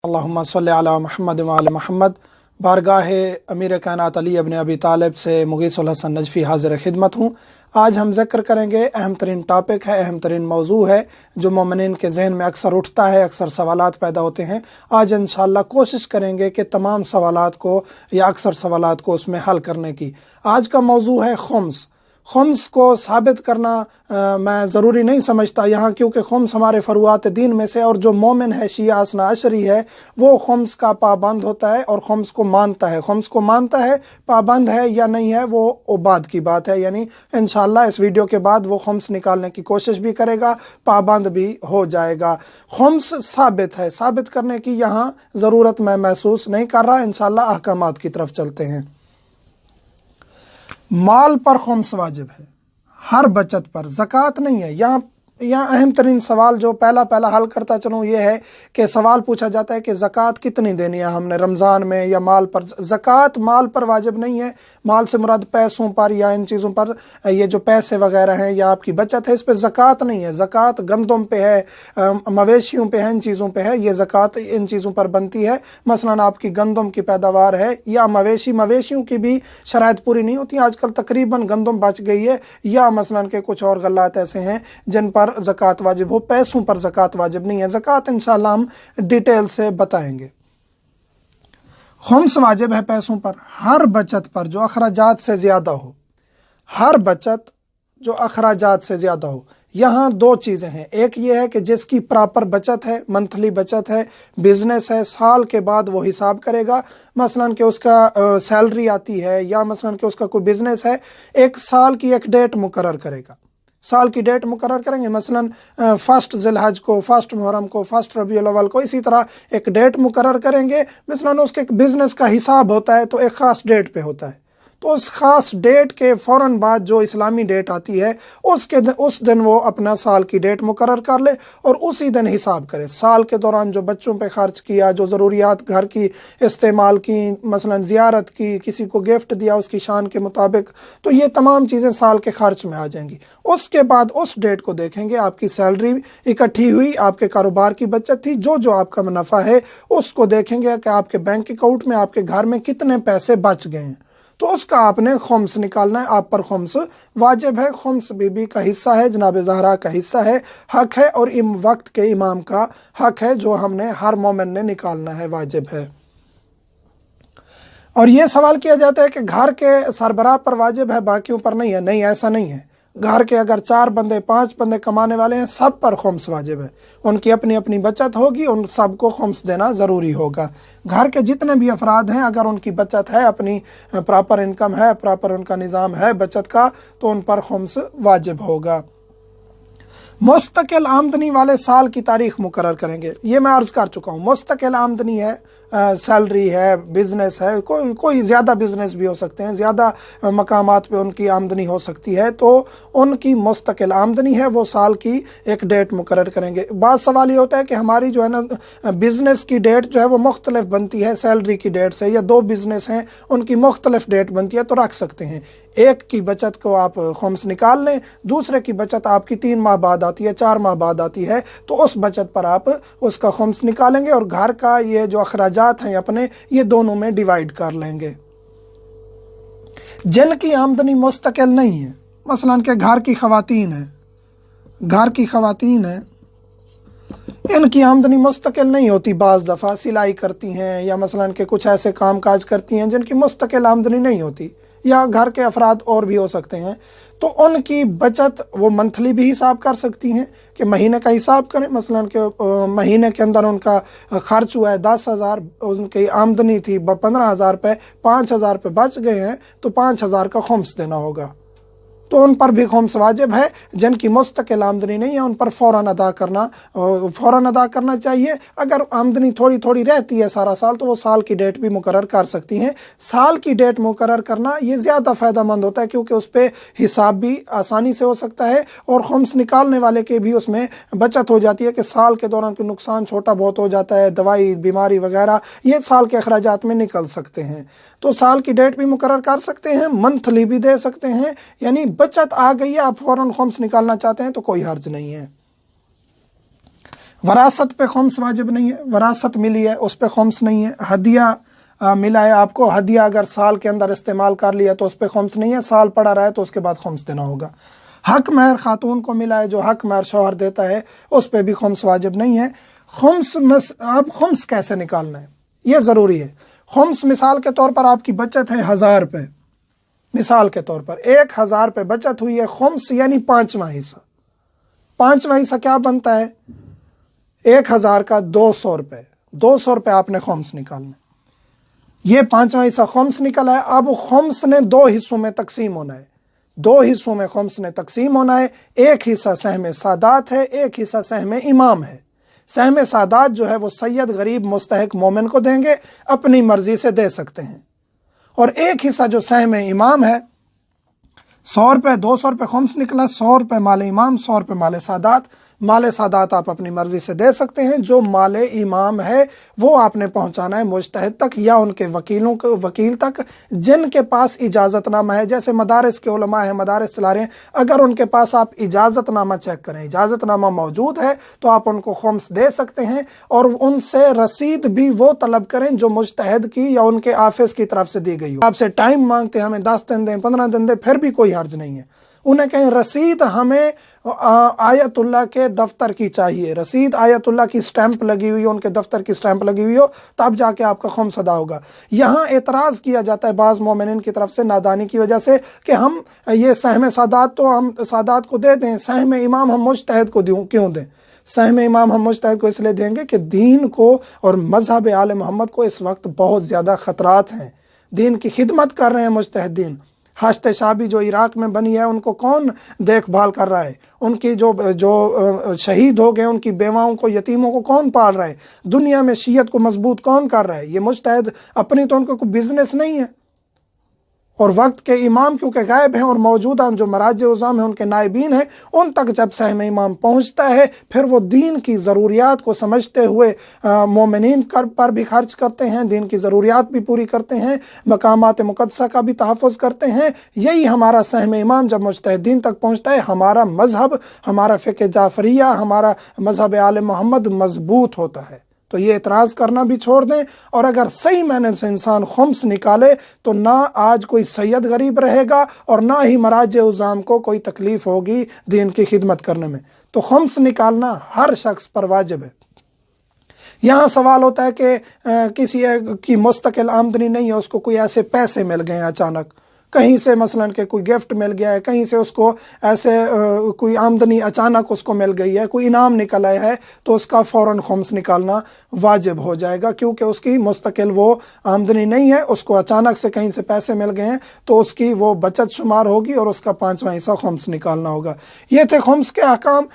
अल्लाहुम्मा सल्लि अला मुहम्मद व आले मुहम्मद। बारगाह अमीर कायनात अली इब्न अबी तालिब से मुगीसुल हसन नजफ़ी हाज़िर खिदमत हूँ। आज हम ज़िक्र करेंगे, अहम तरीन टॉपिक है, अहम तरीन मौजू है जो मोमिनीन के जहन में अक्सर उठता है, अक्सर सवालात पैदा होते हैं। आज इंशाअल्लाह कोशिश करेंगे कि तमाम सवालात को या अक्सर सवालात को उसमें हल करने की। आज का मौजू है खुम्स। खुम्स को साबित करना मैं ज़रूरी नहीं समझता यहाँ, क्योंकि खुम्स हमारे फ़रुआत दीन में से, और जो मोमिन है शिया असना अशरी है वो खुम्स का पाबंद होता है और खुम्स को मानता है। खुम्स को मानता है, पाबंद है या नहीं है वो बाद की बात है। यानी इंशाअल्लाह इस वीडियो के बाद वो खुम्स निकालने की कोशिश भी करेगा, पाबंद भी हो जाएगा। खुम्स साबित है, साबित करने की यहाँ ज़रूरत मैं महसूस नहीं कर रहा। इंशाअल्लाह अहकामात की तरफ चलते हैं। माल पर खुम्स वाजिब है, हर बचत पर, ज़कात नहीं है। यहाँ अहम तरीन सवाल जो पहला हल करता चलूँ ये है कि सवाल पूछा जाता है कि ज़कात कितनी देनी है हमने रमज़ान में या माल पर। ज़कात माल पर वाजिब नहीं है। माल से मुराद पैसों पर या इन चीज़ों पर, ये जो पैसे वगैरह हैं या आपकी बचत है, इस पर ज़कात नहीं है। ज़कात गंदम पे है, मवेशियों पे है, इन चीज़ों पे है। ये ज़कात इन चीज़ों पर बनती है। मसलन आपकी गंदम की पैदावार है या मवेशियों की भी शराइत पूरी नहीं होती। आजकल तकरीबन गंदम बच गई है, या मसलन के कुछ और गल्लात ऐसे हैं जिन पर ज़कात वाजिब हो, पैसों पर ज़कात वाजिब नहीं है। ज़कात इंशाअल्लाह हम डिटेल से बताएंगे। खुम्स वाजिब है पैसों पर, हर बचत पर जो अखराजात से ज़्यादा हो, हर बचत जो अखराजात से ज़्यादा हो। यहाँ दो चीज़ें हैं, एक ये है कि जिसकी प्रॉपर बचत है, मंथली बचत है, बिजनेस है, साल के बाद वो हिसाब करेगा। मसलन कि उसका सैलरी आती है या मसलन कि उसका कोई बिजनेस है, एक साल की एक डेट मुकर्रर करेगा, साल की डेट मुकर्रर करेंगे। मसलन फर्स्ट ज़िलहज को, फर्स्ट मुहर्रम को, फर्स्ट रबीउल अव्वल को, इसी तरह एक डेट मुकर्रर करेंगे। मसलन उसके एक बिज़नेस का हिसाब होता है तो एक ख़ास डेट पे होता है, तो उस ख़ास डेट के फ़ौरन बाद जो इस्लामी डेट आती है उस दिन वो अपना साल की डेट मुकर्रर कर ले और उसी दिन हिसाब करे। साल के दौरान जो बच्चों पे खर्च किया, जो ज़रूरियात घर की इस्तेमाल की, मसलन ज़ियारत की, किसी को गिफ्ट दिया उसकी शान के मुताबिक, तो ये तमाम चीज़ें साल के खर्च में आ जाएंगी। उसके बाद उस डेट को देखेंगे, आपकी सैलरी इकट्ठी हुई, आपके कारोबार की बचत थी, जो आपका मुनाफा है उसको देखेंगे कि आपके बैंक अकाउंट में, आपके घर में कितने पैसे बच गए हैं, तो उसका आपने खुम्स निकालना है। आप पर खुम्स वाजिब है। खुम्स बीबी का हिस्सा है, जनाब ज़हरा का हिस्सा है, हक है, और वक्त के इमाम का हक है, जो हमने हर मोमिन ने निकालना है, वाजिब है। और ये सवाल किया जाता है कि घर के सरबराह पर वाजिब है, बाकियों पर नहीं है। नहीं, ऐसा नहीं है। घर के अगर 4 बंदे 5 बंदे कमाने वाले हैं, सब पर खुम्स वाजिब है। उनकी अपनी अपनी बचत होगी, उन सबको खुम्स देना ज़रूरी होगा। घर के जितने भी अफराद हैं, अगर उनकी बचत है, अपनी प्रॉपर इनकम है, प्रॉपर उनका निज़ाम है बचत का, तो उन पर खुम्स वाजिब होगा। मुस्तकिल आमदनी वाले साल की तारीख मुकर्रर करेंगे। ये मैं अर्ज़ कर चुका हूँ। मुस्तकिल आमदनी है, सैलरी है, बिज़नेस है, कोई ज़्यादा बिज़नेस भी हो सकते हैं, ज़्यादा मकामात पे उनकी आमदनी हो सकती है, तो उनकी मुस्तकिल आमदनी है, वो साल की एक डेट मुकर्रर करेंगे। बात सवाल ये होता है कि हमारी जो है ना बिज़नेस की डेट जो है वो मुख्तलिफ बनती है सैलरी की डेट से, या 2 बिज़नेस हैं उनकी मुख्तलिफ डेट बनती है, तो रख सकते हैं। एक की बचत को आप खुम्स निकाल लें, दूसरे की बचत आपकी 3 माह बाद आती है, 4 माह बाद आती है, तो उस बचत पर आप उसका खुम्स निकालेंगे और घर का ये जो अखराजात हैं अपने, ये दोनों में डिवाइड कर लेंगे। जिनकी आमदनी मुस्तकिल नहीं है, मसलन के घर की ख़वातीन हैं, इनकी आमदनी मुस्तकिल नहीं होती, बाज़ दफ़ा सिलाई करती हैं या मसलन के कुछ ऐसे काम काज करती हैं जिनकी मुस्तकिल आमदनी नहीं होती, या घर के अफराद और भी हो सकते हैं, तो उनकी बचत वो मंथली भी हिसाब कर सकती हैं कि महीने का हिसाब करें। मसलन के महीने के अंदर उनका खर्च हुआ है 10,000, उनकी आमदनी थी 15,000 रुपये, 5,000 रुपये बच गए हैं, तो 5,000 का खुम्स देना होगा, तो उन पर भी खुम्स वाजिब है। जिनकी मुस्तकिल आमदनी नहीं है उन पर फ़ौरन अदा करना चाहिए। अगर आमदनी थोड़ी थोड़ी रहती है सारा साल, तो वो साल की डेट भी मुकर्रर कर सकती हैं। साल की डेट मुकर्रर करना ये ज़्यादा फ़ायदेमंद होता है, क्योंकि उस पर हिसाब भी आसानी से हो सकता है और खुम्स निकालने वाले के भी उसमें बचत हो जाती है कि साल के दौरान कोई नुकसान छोटा बहुत हो जाता है, दवाई बीमारी वगैरह, ये साल के अखराजात में निकल सकते हैं। तो साल की डेट भी मुकर्रर कर सकते हैं, मंथली भी दे सकते हैं। यानी बचत आ गई है, आप फ़ौरन खुम्स निकालना चाहते हैं तो कोई हर्ज नहीं है। वरासत पे खुम्स वाजिब नहीं है, वरासत मिली है उस पे खुम्स नहीं है। हदिया मिला है आपको, हदिया अगर साल के अंदर इस्तेमाल कर लिया तो उस पे खुम्स नहीं है, साल पड़ा रहा है तो उसके बाद खुम्स देना होगा। हक महर खातून को मिला है, जो हक महर शौहर देता है उस पे भी खुम्स वाजिब नहीं है। अब खुम्स कैसे निकालना है ये ज़रूरी है। खुम्स मिसाल के तौर पर आपकी बचत है 1000 रुपये, मिसाल के तौर पर 1000 रुपये बचत हुई है, खुम्स यानी 5वां हिस्सा। 5वां हिस्सा क्या बनता है? 1000 का 200 रुपये, 200 रुपये आपने खुम्स निकालना। ये 5वां हिस्सा खुम्स निकला है। अब खुम्स ने 2 हिस्सों में तकसीम होना है, 2 हिस्सों में खुम्स ने तकसीम होना है। एक हिस्सा सहम सादात है, एक हिस्सा सहम इमाम है। सहम सादात जो है वो सैयद, गरीब, मुस्तहिक, मोमिन को देंगे, अपनी मर्जी से दे सकते हैं। और एक हिस्सा जो सहम इमाम है, 100 रुपये, 200 रुपये खुम्स निकला, 100 रुपये माल इमाम, 100 रुपये माल सादात। माल सादात आप अपनी मर्जी से दे सकते हैं, जो माल इमाम है वो आपने पहुंचाना है मुजतहिद तक या उनके वकील तक जिनके पास इजाज़तनामा है। जैसे मदारिस के उलमा हैं, मदारिस चला रहे हैं, अगर उनके पास आप इजाज़तनामा चेक करें, इजाज़तनामा मौजूद है तो आप उनको खुम्स दे सकते हैं। और उनसे रसीद भी वो तलब करें जो मुजतहिद की या उनके आफिस की तरफ से दी गई हो। आपसे टाइम मांगते हैं, हमें 10 दिन दें, 15 दिन दें, फिर भी कोई हर्ज नहीं है। उन्हें कहें रसीद हमें आयतुल्लाह के दफ्तर की चाहिए, रसीद आयतुल्लाह की स्टैंप लगी हुई हो, उनके दफ्तर की स्टैंप लगी हुई हो, तब जाके आपका खुम्स अदा होगा। यहाँ एतराज़ किया जाता है बाज़ मोमिनीन की तरफ से नादानी की वजह से कि हम ये सहम सादात तो हम सादात को दे दें, सहम इमाम हम मुजतहिद को क्यों दें? सहम इमाम हम मुजतहिद को इसलिए देंगे कि दीन को और मज़हब आले मोहम्मद को इस वक्त बहुत ज़्यादा ख़तरात हैं। दीन की खिदमत कर रहे हैं मुजतहिदीन। हश्त शाबी जो इराक़ में बनी है उनको कौन देखभाल कर रहा है? उनकी जो शहीद हो गए उनकी बेवाओं को, यतीमों को कौन पाल रहा है? दुनिया में शीयत को मजबूत कौन कर रहा है? ये मुजतहिद अपनी तो उनको कोई बिजनेस नहीं है। और वक्त के इमाम क्योंकि गायब हैं और मौजूदा जो मराज उज़ाम हैं उनके नायबीन हैं, उन तक जब सहम इमाम पहुँचता है फिर वो दीन की ज़रूरियात को समझते हुए मोमिनीन पर भी खर्च करते हैं, दीन की ज़रूरियात भी पूरी करते हैं, मकामात मुक़द्दसा का भी तहफ़्फ़ुज़ करते हैं। यही हमारा सहम इमाम जब मुजतहिदीन तक पहुँचता है, हमारा मज़हब, हमारा फ़िक़्ह जाफ़रिया, हमारा मज़हब आले मोहम्मद मज़बूत होता है। तो ये एतराज़ करना भी छोड़ दें। और अगर सही मायने से इंसान खुम्स निकाले तो ना आज कोई सैयद गरीब रहेगा और ना ही मराज उज़ाम को कोई तकलीफ़ होगी दीन की खिदमत करने में। तो खुम्स निकालना हर शख्स पर वाजिब है। यहाँ सवाल होता है कि किसी की मुस्तकिल आमदनी नहीं है, उसको कोई ऐसे पैसे मिल गए अचानक, कहीं से मसलन के कोई गिफ्ट मिल गया है, कहीं से उसको ऐसे कोई आमदनी अचानक उसको मिल गई है, कोई इनाम निकल आया है, तो उसका फ़ौरन खुम्स निकालना वाजिब हो जाएगा, क्योंकि उसकी मुस्तकिल वो आमदनी नहीं है, उसको अचानक से कहीं से पैसे मिल गए हैं तो उसकी वो बचत शुमार होगी और उसका 5वां हिस्सा खुम्स निकालना होगा। ये थे खुम्स के अहकाम।